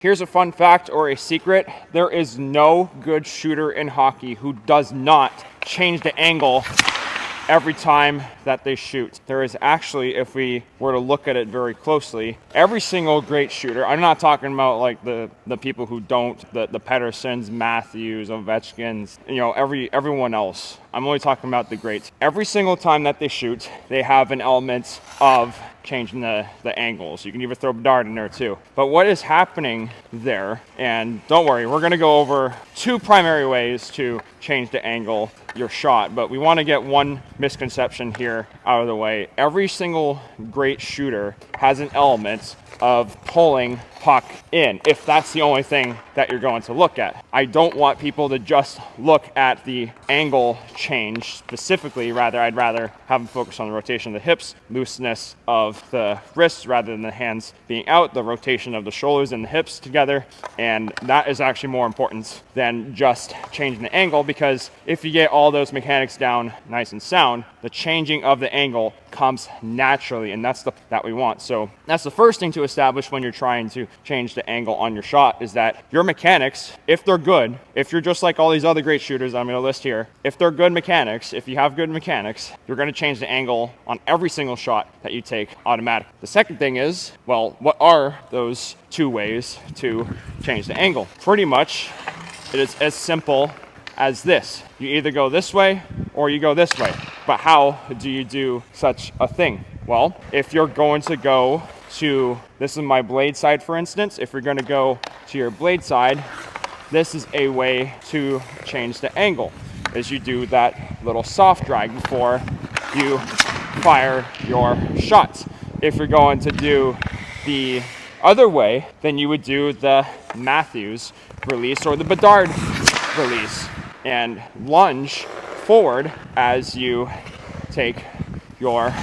Here's a fun fact or a secret. There is no good shooter in hockey who does not change the angle every time that they shoot. There is actually, if we were to look at it very closely, every single great shooter, I'm not talking about like the people who don't, the Petterssons, Matthews, Ovechkins, everyone else. I'm only talking about the greats. Every single time that they shoot, they have an element of changing the angles. You can even throw Bedard in there too. But what is happening there, and don't worry, we're going to go over two primary ways to change the angle your shot, but we want to get one misconception here out of the way. Every single great shooter has an element of pulling puck in, if that's the only thing that you're going to look at. I don't want people to just look at the angle change specifically. I'd rather have them focus on the rotation of the hips, looseness of the wrists rather than the hands being out, the rotation of the shoulders and the hips together, and that is actually more important than just changing the angle, because if you get all those mechanics down nice and sound, the changing of the angle comes naturally, and that's that we want. So that's the first thing to establish when you're trying to change the angle on your shot, is that your mechanics, if they're good, if you're just like all these other great shooters I'm going to list here, if they're good mechanics, if you have good mechanics, you're going to change the angle on every single shot that you take automatically. The second thing is, well, what are those two ways to change the angle? Pretty much it is as simple as this. You either go this way or you go this way. But how do you do such a thing? Well, if you're going to go to, this is my blade side for instance, if you're going to go to your blade side, this is a way to change the angle, is you do that little soft drag before you fire your shots. If you're going to do the other way, then you would do the Matthews release or the Bedard release and lunge forward as you take your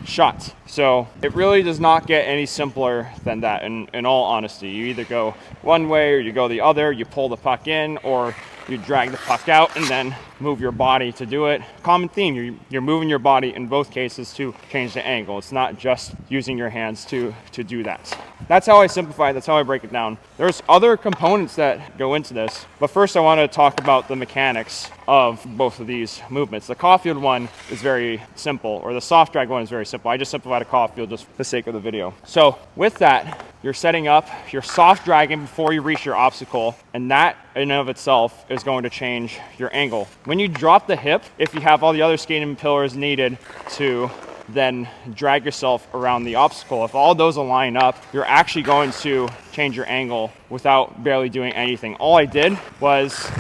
shot. So it really does not get any simpler than that, in all honesty. You either go one way or you go the other, you pull the puck in or you drag the puck out and then move your body to do it. Common theme, you're moving your body in both cases to change the angle. It's not just using your hands to do that. That's how I simplify it, that's how I break it down. There's other components that go into this, but first I want to talk about the mechanics of both of these movements. The Caulfield one is very simple, or the soft drag one is very simple. I just simplified a Caulfield just for the sake of the video. So with that, you're setting up, you're soft dragging before you reach your obstacle, and that in and of itself is going to change your angle. When you drop the hip, if you have all the other skating pillars needed to then drag yourself around the obstacle, if all those align up, you're actually going to change your angle without barely doing anything. All I did was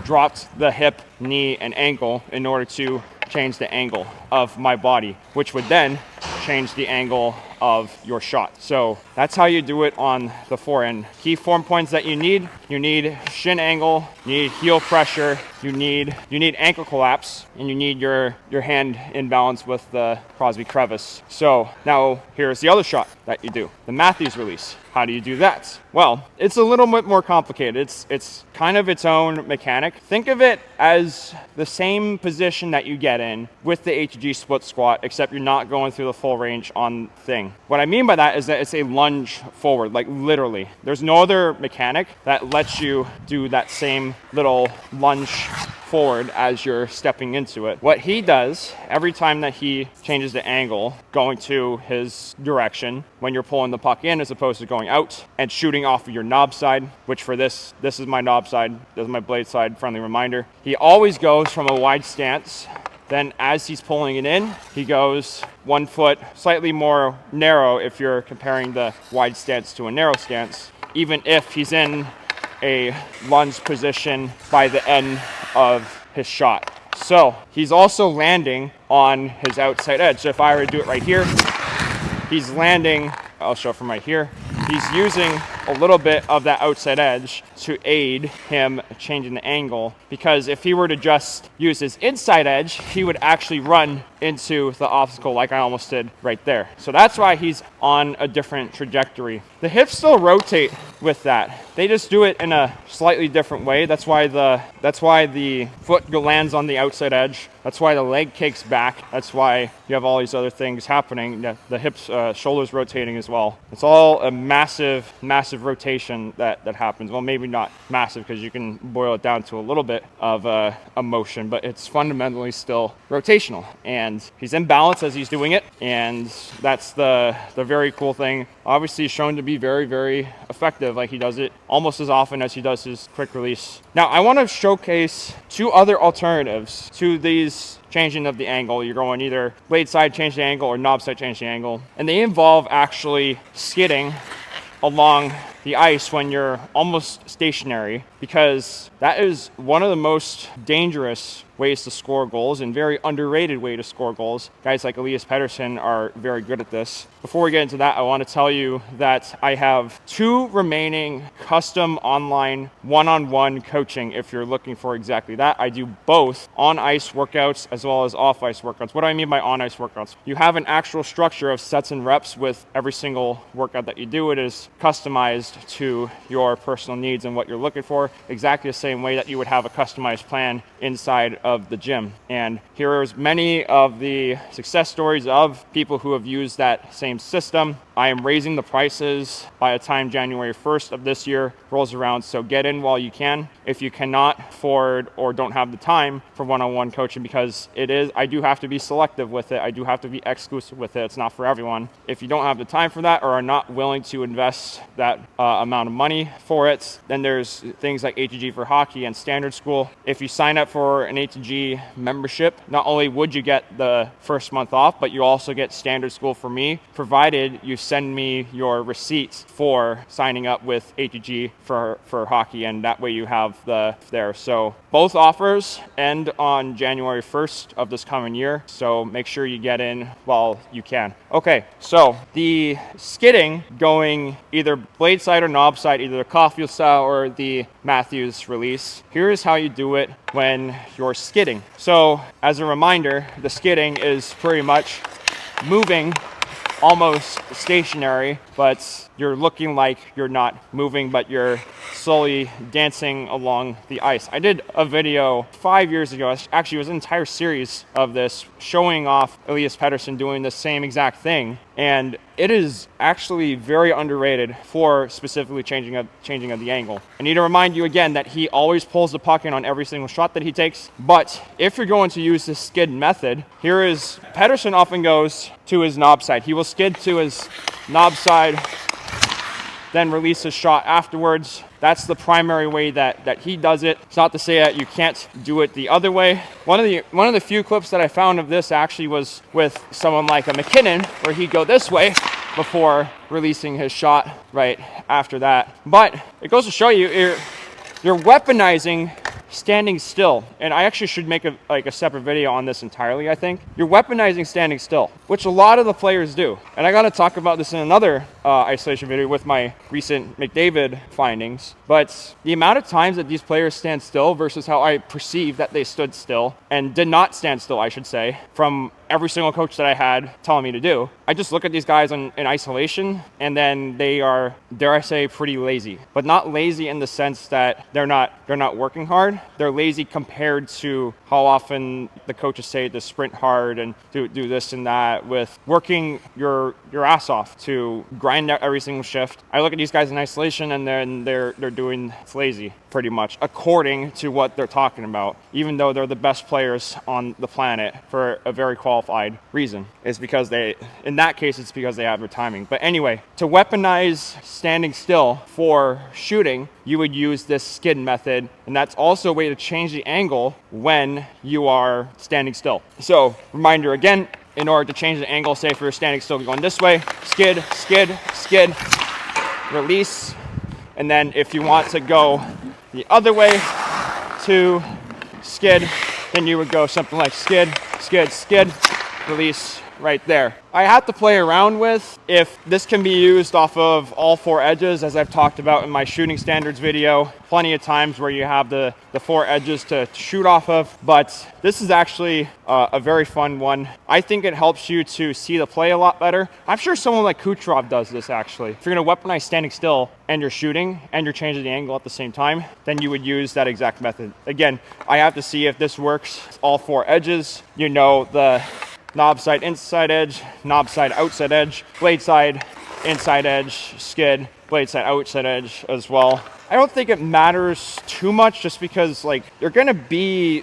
dropped the hip, knee, and ankle in order to change the angle of my body, which would then change the angle of your shot. So that's how you do it on the forehand. Key form points that you need shin angle, you need heel pressure, you need ankle collapse, and you need your hand in balance with the Crosby crevice. So now here's the other shot that you do, the Matthews release. How do you do that? Well, it's a little bit more complicated. It's kind of its own mechanic. Think of it as the same position that you get in with the HG split squat, except you're not going through the full range on thing. What I mean by that is that it's a lunge forward, like literally. There's no other mechanic that lets you do that same little lunge forward as you're stepping into it. What he does every time that he changes the angle going to his direction when you're pulling the puck in as opposed to going out and shooting off of your knob side, which for this is my knob side, this is my blade side, friendly reminder. He always goes from a wide stance. Then as he's pulling it in, he goes 1 foot slightly more narrow if you're comparing the wide stance to a narrow stance, even if he's in a lunge position by the end of his shot. So he's also landing on his outside edge. So if I were to do it right here, he's landing, I'll show from right here, he's using a little bit of that outside edge to aid him changing the angle, because if he were to just use his inside edge, he would actually run into the obstacle like I almost did right there. So that's why he's on a different trajectory. The hips still rotate with that. They just do it in a slightly different way. That's why the foot lands on the outside edge. That's why the leg kicks back. That's why you have all these other things happening. The hips, shoulders rotating as well. It's all a massive, massive rotation that happens. Well, maybe not massive because you can boil it down to a little bit of a motion, but it's fundamentally still rotational. And he's in balance as he's doing it. And that's the very cool thing. Obviously shown to be very, very effective. Like he does it almost as often as he does his quick release. Now I want to showcase two other alternatives to these changing of the angle. You're going either blade side change the angle or knob side change the angle. And they involve actually skidding along the ice when you're almost stationary, because that is one of the most dangerous ways to score goals and very underrated way to score goals. Guys like Elias Pettersson are very good at this. Before we get into that, I want to tell you that I have 2 remaining custom online one-on-one coaching if you're looking for exactly that. I do both on-ice workouts as well as off-ice workouts. What do I mean by on-ice workouts? You have an actual structure of sets and reps with every single workout that you do. It is customized to your personal needs and what you're looking for, exactly the same way that you would have a customized plan inside of the gym. And here is many of the success stories of people who have used that same system. I am raising the prices by the time January 1st of this year rolls around, so get in while you can. If you cannot afford or don't have the time for one-on-one coaching, because I do have to be selective with it. I do have to be exclusive with it. It's not for everyone. If you don't have the time for that or are not willing to invest that amount of money for it, then there's things like A2G for hockey and Standard School. If you sign up for an A2G membership, not only would you get the first month off, but you also get Standard School for me, provided you send me your receipts for signing up with A2G for hockey, and that way you have there. So both offers end on January 1st of this coming year, so make sure you get in while you can. Okay, so the skidding going either blade side or knob side, either the Caulfield style or the Matthews release. Here's how you do it when you're skidding. So as a reminder, the skidding is pretty much moving almost stationary, but you're looking like you're not moving, but you're slowly dancing along the ice. I did a video 5 years ago, actually it was an entire series of this, showing off Elias Pettersson doing the same exact thing, and it is actually very underrated for specifically changing of the angle. I need to remind you again that he always pulls the puck in on every single shot that he takes, but if you're going to use the skid method, here is, Pettersson often goes to his knob side. He will skid to his knob side, then release his shot afterwards. That's the primary way that he does it. It's not to say that you can't do it the other way. One of the few clips that I found of this actually was with someone like a McKinnon, where he'd go this way before releasing his shot right after that. But it goes to show you, you're weaponizing standing still. And I actually should make a separate video on this entirely, I think. You're weaponizing standing still, which a lot of the players do. And I got to talk about this in another isolation video with my recent McDavid findings. But the amount of times that these players stand still versus how I perceive that they stood still and did not stand still, I should say, from every single coach that I had telling me to do. I just look at these guys in isolation, and then they are, dare I say, pretty lazy. But not lazy in the sense that they're not working hard. They're lazy compared to how often the coaches say to sprint hard and do this and that, with working your ass off to grind out every single shift. I look at these guys in isolation, and then they're doing, it's lazy pretty much, according to what they're talking about, even though they're the best players on the planet for a very qualified reason. It's because in that case, it's because they have their timing. But anyway, to weaponize standing still for shooting, you would use this skid method, and that's also a way to change the angle when you are standing still. So reminder again, in order to change the angle, say if you're standing still going this way, skid, skid, skid, release. And then if you want to go the other way to skid, then you would go something like skid, skid, skid, release, right there. I have to play around with if this can be used off of all 4 edges, as I've talked about in my shooting standards video. Plenty of times where you have the 4 edges to shoot off of, but this is actually a very fun one. I think it helps you to see the play a lot better. I'm sure someone like Kucherov does this actually. If you're gonna weaponize standing still and you're shooting and you're changing the angle at the same time, then you would use that exact method. Again, I have to see if this works. All 4 edges, you know, the knob side inside edge, knob side outside edge, blade side inside edge, skid, blade side outside edge as well. I don't think it matters too much, just because like you're gonna be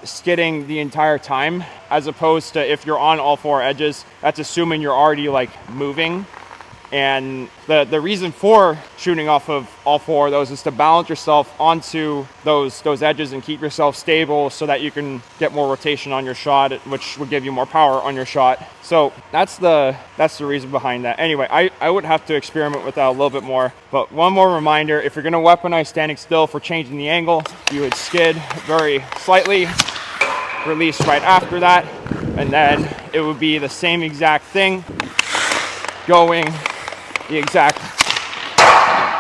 skidding the entire time, as opposed to if you're on all 4 edges, that's assuming you're already like moving. And the reason for shooting off of all 4 of those is to balance yourself onto those edges and keep yourself stable so that you can get more rotation on your shot, which would give you more power on your shot. So that's the reason behind that. Anyway, I would have to experiment with that a little bit more. But one more reminder, if you're gonna weaponize standing still for changing the angle, you would skid very slightly, release right after that, and then it would be the same exact thing going the exact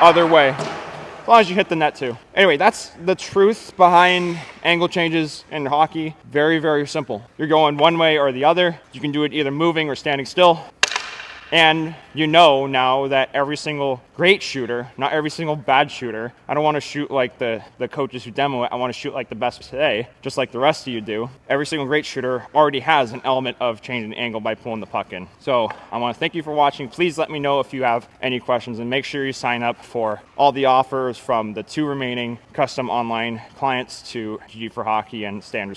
other way, as long as you hit the net too. Anyway, that's the truth behind angle changes in hockey. Very, very simple. You're going one way or the other. You can do it either moving or standing still. And you know now that every single great shooter, not every single bad shooter, I don't want to shoot like the coaches who demo it, I want to shoot like the best today, just like the rest of you do. Every single great shooter already has an element of changing the angle by pulling the puck in. So I want to thank you for watching. Please let me know if you have any questions, and make sure you sign up for all the offers from the 2 remaining custom online clients to GG4Hockey and Standards